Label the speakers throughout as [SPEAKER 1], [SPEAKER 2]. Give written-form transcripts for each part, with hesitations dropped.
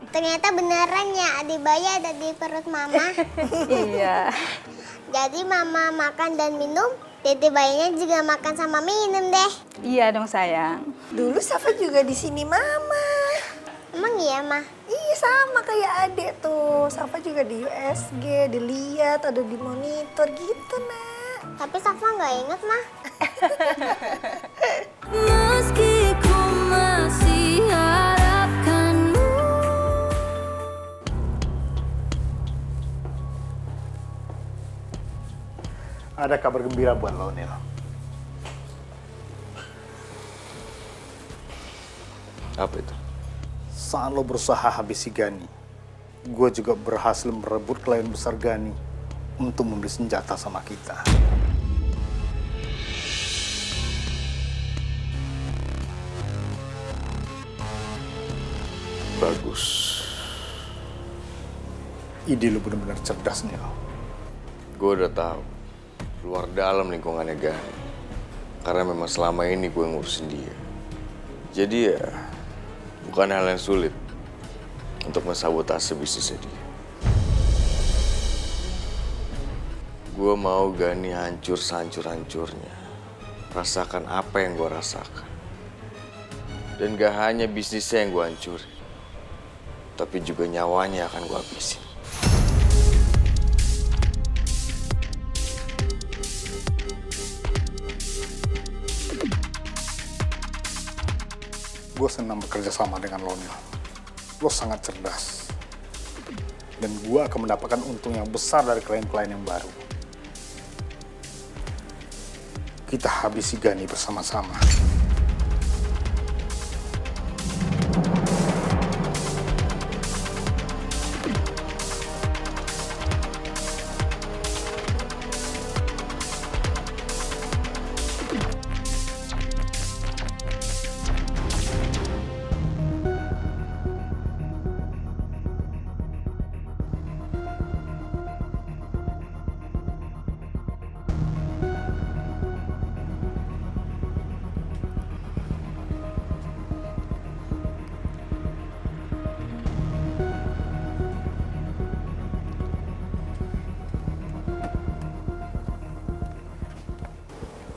[SPEAKER 1] Ternyata beneran ya, adik bayi ada di perut mama.
[SPEAKER 2] Iya.
[SPEAKER 1] Jadi mama makan dan minum, dede bayinya juga makan sama minum deh.
[SPEAKER 2] Iya dong sayang.
[SPEAKER 3] Dulu Safa juga di sini mama.
[SPEAKER 1] Emang iya, Ma?
[SPEAKER 3] Iya sama kayak adek tuh. Safa juga di USG, dilihat ada di monitor gitu nak.
[SPEAKER 1] Tapi Safa nggak inget, Ma.
[SPEAKER 4] Meski ku masih harapkanmu.
[SPEAKER 5] Ada kabar gembira buat lo, Nil.
[SPEAKER 6] Apa itu?
[SPEAKER 5] Saat lo berusaha habisi Gani, gue juga berhasil merebut klien besar Gani untuk membeli senjata sama kita.
[SPEAKER 6] Bagus.
[SPEAKER 5] Ide lo benar-benar cerdas, Nil.
[SPEAKER 6] Gue udah tahu. Luar dalam lingkungannya Gani. Karena memang selama ini gue ngurusin dia. Jadi ya, bukan hal yang sulit untuk mensabotase bisnisnya dia. Gue mau Gani hancur sehancur-hancurnya. Rasakan apa yang gue rasakan. Dan gak hanya bisnisnya yang gue hancurin, tapi juga nyawanya akan gue habisin.
[SPEAKER 5] Gue senang bekerja sama dengan lo, Nil. Lo sangat cerdas. Dan gue akan mendapatkan untung yang besar dari klien-klien yang baru. Kita habisi Gani bersama-sama.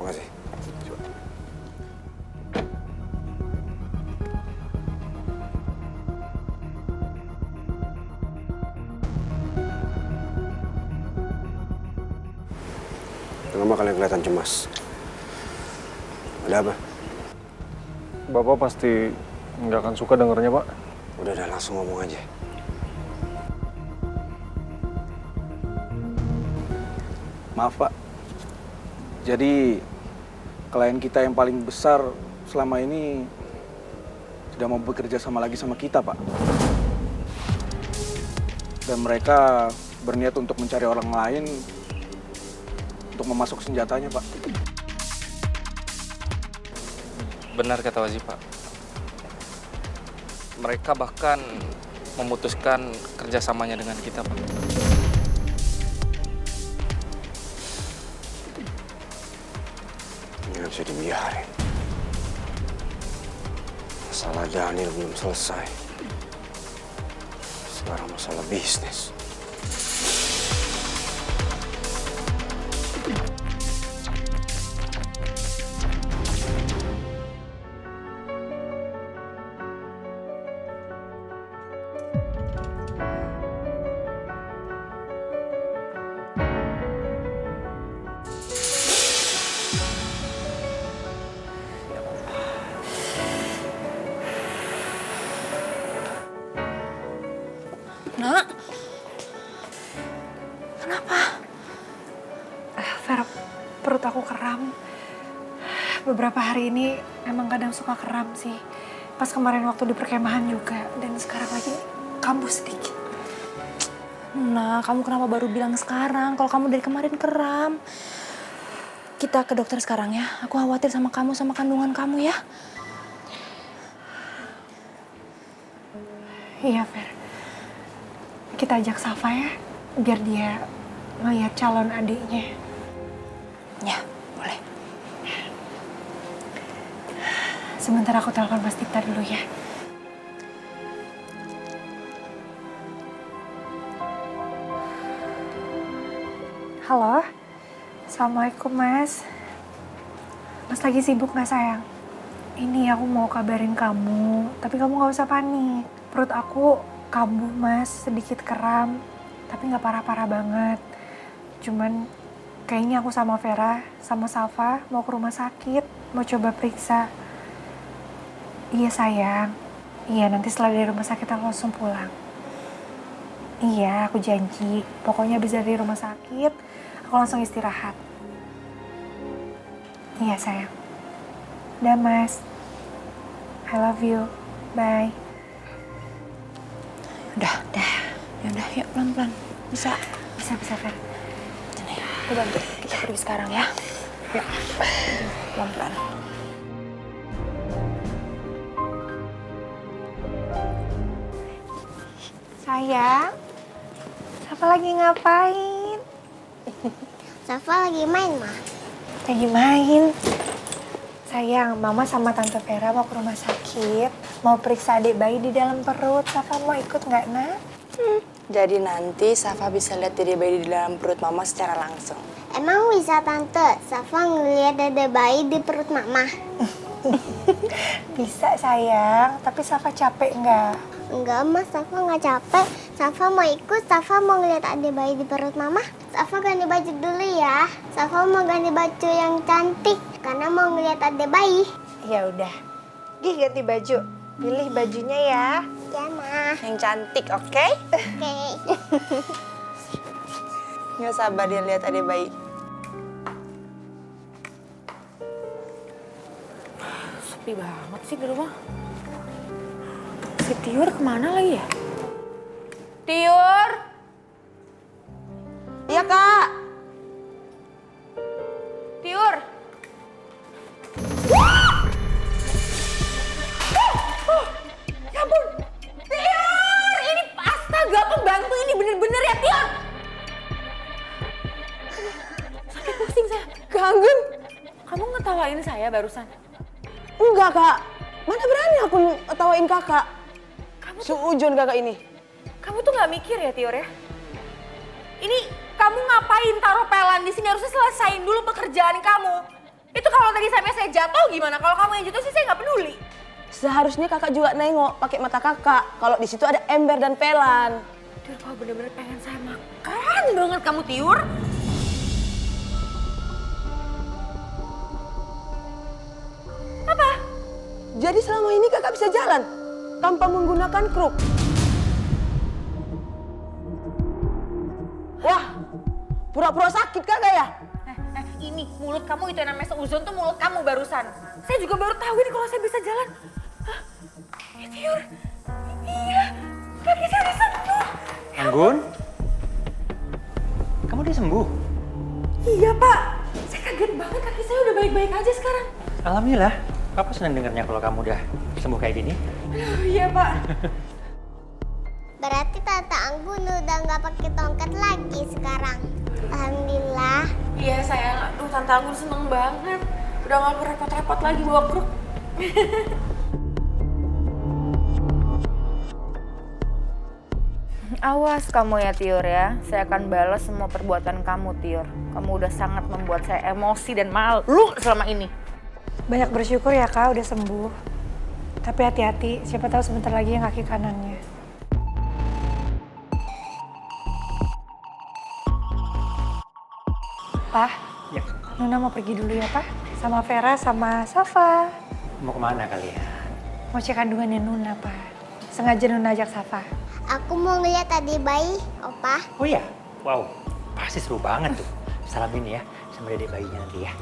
[SPEAKER 6] Makasih.
[SPEAKER 7] Kenapa kalian kelihatan cemas? Ada apa?
[SPEAKER 8] Bapak pasti nggak akan suka dengernya, Pak.
[SPEAKER 7] Udah langsung ngomong aja.
[SPEAKER 9] Maaf, Pak. Jadi, klien kita yang paling besar selama ini tidak mau bekerja sama lagi sama kita, Pak. Dan mereka berniat untuk mencari orang lain untuk memasuk senjatanya, Pak.
[SPEAKER 10] Benar kata Wazi, Pak. Mereka bahkan memutuskan kerjasamanya dengan kita, Pak.
[SPEAKER 7] Ini nggak bisa dibiarin. Masalah Daniel belum selesai. Sekarang masalah bisnis.
[SPEAKER 11] Nak, kenapa?
[SPEAKER 12] Ver, perut aku kram. Beberapa hari ini emang kadang suka kram sih. Pas kemarin waktu di perkemahan juga. Dan sekarang lagi kambuh sedikit.
[SPEAKER 11] Nah, kamu kenapa baru bilang sekarang kalau kamu dari kemarin kram? Kita ke dokter sekarang ya. Aku khawatir sama kamu, sama kandungan kamu ya.
[SPEAKER 12] Iya, Ver. Kita ajak Safa ya, biar dia ngeliat calon adiknya.
[SPEAKER 11] Ya, boleh.
[SPEAKER 12] Sebentar aku telepon Mas Dipta dulu ya. Halo, Assalamualaikum Mas. Mas lagi sibuk nggak sayang? Ini aku mau kabarin kamu, tapi kamu nggak usah panik. Perut aku kambuh Mas, sedikit kram, tapi nggak parah-parah banget. Cuman kayaknya aku sama Vera, sama Safa mau ke rumah sakit, mau coba periksa. Iya sayang, iya nanti setelah dari rumah sakit aku langsung pulang. Iya, aku janji. Pokoknya habis dari rumah sakit, aku langsung istirahat. Iya, sayang. Dah, Mas. I love you. Bye.
[SPEAKER 11] Udah. Yaudah, yuk pelan-pelan. Bisa,
[SPEAKER 12] Fer.
[SPEAKER 11] Sini, aku bantu. Kita pergi sekarang ya. Yuk. Pelan-pelan.
[SPEAKER 12] Sayang, Safa lagi ngapain?
[SPEAKER 1] Safa lagi main, Ma.
[SPEAKER 12] Lagi main. Sayang, Mama sama Tante Vera mau ke rumah sakit. Mau periksa adik bayi di dalam perut. Safa mau ikut nggak, Nak?
[SPEAKER 11] Jadi nanti Safa bisa lihat dede bayi di dalam perut Mama secara langsung.
[SPEAKER 1] Emang bisa, Tante? Safa ngeliat dede bayi di perut Mama.
[SPEAKER 12] Bisa, sayang. Tapi Safa capek nggak?
[SPEAKER 1] Enggak, Mas. Safa nggak capek. Safa mau ikut. Safa mau ngeliat adik bayi di perut Mama. Safa ganti baju dulu ya. Safa mau ganti baju yang cantik. Karena mau ngeliat adik bayi.
[SPEAKER 12] Ya udah. Gih, ganti baju. Pilih bajunya ya.
[SPEAKER 1] Ya, Ma.
[SPEAKER 11] Yang cantik, oke?
[SPEAKER 1] Oke.
[SPEAKER 11] Nggak sabar dia lihat adik bayi. Sepi banget sih di rumah.
[SPEAKER 12] Si Tiur kemana lagi ya?
[SPEAKER 11] Tiur! Iya, Kak. Tiur! Ya ampun! Tiur! Ini astaga, pembantu ini bener-bener ya, Tiur! Sakit pusing saya. Ganggu.
[SPEAKER 12] Kamu ngetawain saya barusan?
[SPEAKER 11] Enggak, Kak. Mana berani aku ngetawain Kakak. Seujun Kakak ini.
[SPEAKER 12] Kamu tuh nggak mikir ya, Tiur ya? Ini kamu ngapain taruh pelan di sini? Harusnya selesain dulu pekerjaan kamu. Itu kalau tadi sampai saya jatuh gimana? Kalau kamu yang jatuh sih saya nggak peduli.
[SPEAKER 11] Seharusnya Kakak juga nengok pakai mata Kakak. Kalau di situ ada ember dan pelan.
[SPEAKER 12] Tiur, kau bener-bener pengen saya makan banget kamu, Tiur. Apa?
[SPEAKER 11] Jadi selama ini Kakak bisa jalan tanpa menggunakan kruk. Wah, pura-pura sakit Kakak ya?
[SPEAKER 12] Ini mulut kamu itu yang namanya seuzon tuh mulut kamu barusan. Saya juga baru tahu ini kalau saya bisa jalan. Hah? Ya, Tiur. Iya, kaki saya udah sembuh.
[SPEAKER 13] Anggun? Kamu udah sembuh?
[SPEAKER 12] Iya, Pak. Saya kaget banget kaki saya udah baik-baik aja sekarang.
[SPEAKER 13] Alhamdulillah. Papa senang dengarnya kalau kamu udah sembuh kayak gini.
[SPEAKER 12] Aduh, iya, Pak.
[SPEAKER 1] Berarti Tante Anggun udah nggak pakai tongkat lagi sekarang. Alhamdulillah.
[SPEAKER 12] Iya, sayang. Aduh, Tante Anggun seneng banget. Udah nggak repot-repot lagi bawa kruk.
[SPEAKER 11] Awas kamu ya, Tiur ya. Saya akan balas semua perbuatan kamu, Tiur. Kamu udah sangat membuat saya emosi dan malu selama ini.
[SPEAKER 12] Banyak bersyukur ya, Kak, udah sembuh. Tapi hati-hati, siapa tahu sebentar lagi yang kaki kanannya. Pak,
[SPEAKER 13] Ya.
[SPEAKER 12] Nuna mau pergi dulu ya, Pak? Sama Vera, sama Safa.
[SPEAKER 13] Mau kemana kalian?
[SPEAKER 12] Mau cek kandungannya Nuna, Pak. Sengaja Nuna ajak Safa.
[SPEAKER 1] Aku mau ngeliat adik bayi, Opa.
[SPEAKER 13] Oh iya? Wow, pasti seru banget tuh. Salamin ya sama dedek bayinya nanti ya.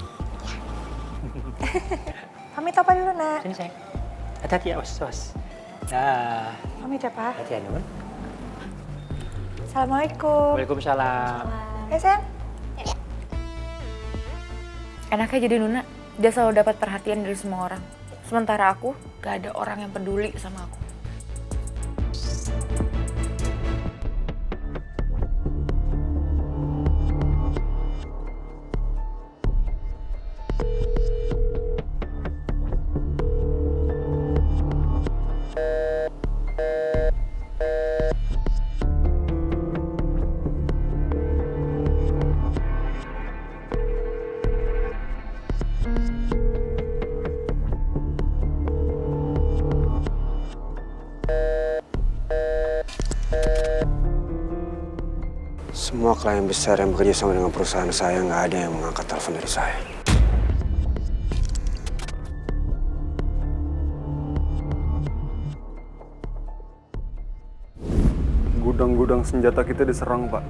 [SPEAKER 12] Pamit Opa dulu, Nak.
[SPEAKER 13] Sini sayang. Hati-hati ya, awas. Nah,
[SPEAKER 12] Pamit ya, Pak.
[SPEAKER 13] hati ya Nun.
[SPEAKER 12] Assalamualaikum.
[SPEAKER 13] Waalaikumsalam.
[SPEAKER 12] Sayang.
[SPEAKER 11] Enaknya jadi Nuna, dia selalu dapat perhatian dari semua orang. Sementara aku, gak ada orang yang peduli sama aku.
[SPEAKER 7] Semua klien besar yang bekerja sama dengan perusahaan saya nggak ada yang mengangkat telepon dari saya.
[SPEAKER 8] Gudang-gudang senjata kita diserang, Pak.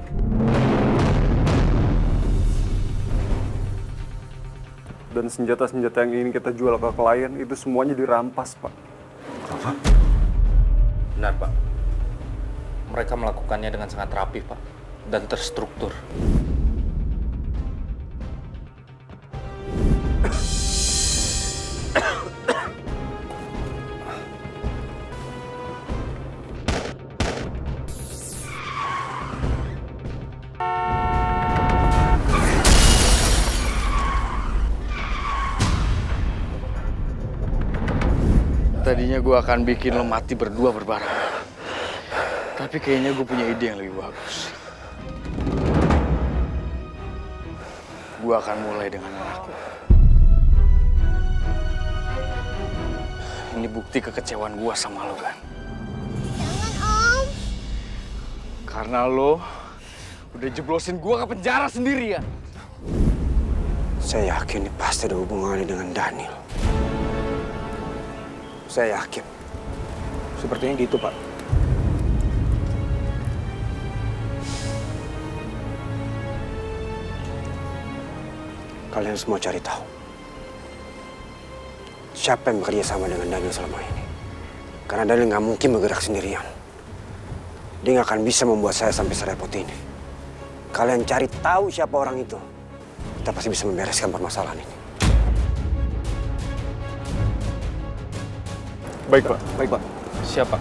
[SPEAKER 8] Dan senjata-senjata yang ingin kita jual ke klien itu semuanya dirampas, Pak.
[SPEAKER 7] Apa?
[SPEAKER 10] Benar, Pak. Mereka melakukannya dengan sangat rapi, Pak. Dan terstruktur.
[SPEAKER 6] Tadinya gue akan bikin lo mati berdua berbarengan. Tapi kayaknya gue punya ide yang lebih bagus. Gue akan mulai dengan anakku. Ini bukti kekecewaan gue sama lo, kan?
[SPEAKER 1] Jangan, Om.
[SPEAKER 6] Karena lo udah jeblosin gue ke penjara sendirian.
[SPEAKER 7] Saya yakin ini pasti ada hubungannya dengan Daniel. Saya yakin.
[SPEAKER 9] Sepertinya gitu, Pak.
[SPEAKER 7] Kalian semua cari tahu. Siapa yang bekerja sama dengan Daniel selama ini? Karena Daniel nggak mungkin bergerak sendirian. Dia nggak akan bisa membuat saya sampai serepot ini. Kalian cari tahu siapa orang itu. Kita pasti bisa membereskan permasalahan ini.
[SPEAKER 8] Baik, Pak.
[SPEAKER 9] Baik, Pak.
[SPEAKER 10] Siapa?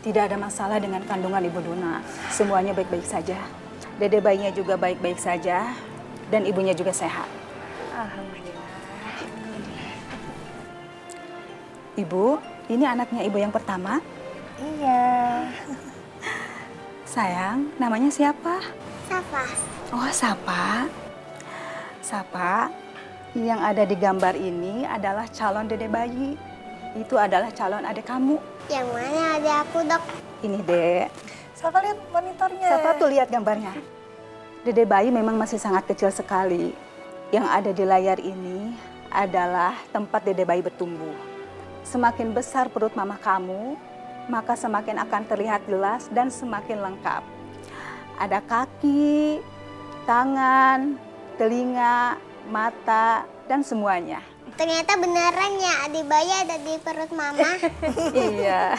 [SPEAKER 2] Tidak ada masalah dengan kandungan Ibu Luna. Semuanya baik-baik saja. Dede bayinya juga baik-baik saja. Dan ibunya juga sehat.
[SPEAKER 12] Alhamdulillah.
[SPEAKER 2] Ibu, ini anaknya Ibu yang pertama?
[SPEAKER 12] Iya.
[SPEAKER 2] Sayang, namanya siapa?
[SPEAKER 1] Safa.
[SPEAKER 2] Oh, Sapa. Sapa, yang ada di gambar ini adalah calon dede bayi. Itu adalah calon adik kamu.
[SPEAKER 1] Yang mana adik aku, Dok?
[SPEAKER 2] Ini, Dek.
[SPEAKER 12] Safa lihat monitornya.
[SPEAKER 2] Sapa tuh lihat gambarnya. Dede bayi memang masih sangat kecil sekali. Yang ada di layar ini adalah tempat dede bayi bertumbuh. Semakin besar perut mama kamu, maka semakin akan terlihat jelas dan semakin lengkap. Ada kaki, tangan, telinga, mata, dan semuanya.
[SPEAKER 1] Ternyata beneran ya adik bayi ada di perut mama.
[SPEAKER 2] Iya.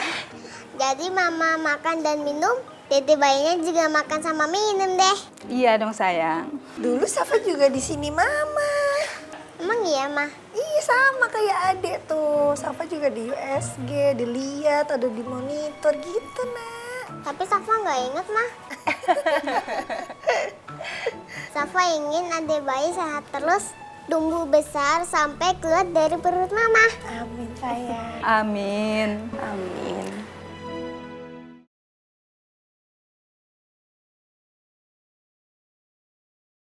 [SPEAKER 1] Jadi mama makan dan minum, dede bayinya juga makan sama minum deh.
[SPEAKER 2] Iya dong sayang.
[SPEAKER 3] Dulu Safa juga di sini Mama.
[SPEAKER 1] Emang iya, Ma?
[SPEAKER 3] Iya sama kayak adek tuh. Safa juga di USG, dilihat ada di monitor gitu, Nak.
[SPEAKER 1] Tapi Safa nggak inget, Ma. Safa ingin adik bayi sehat terus, tumbuh besar sampai keluar dari perut mama.
[SPEAKER 3] Amin sayang.
[SPEAKER 2] Amin.
[SPEAKER 3] Amin.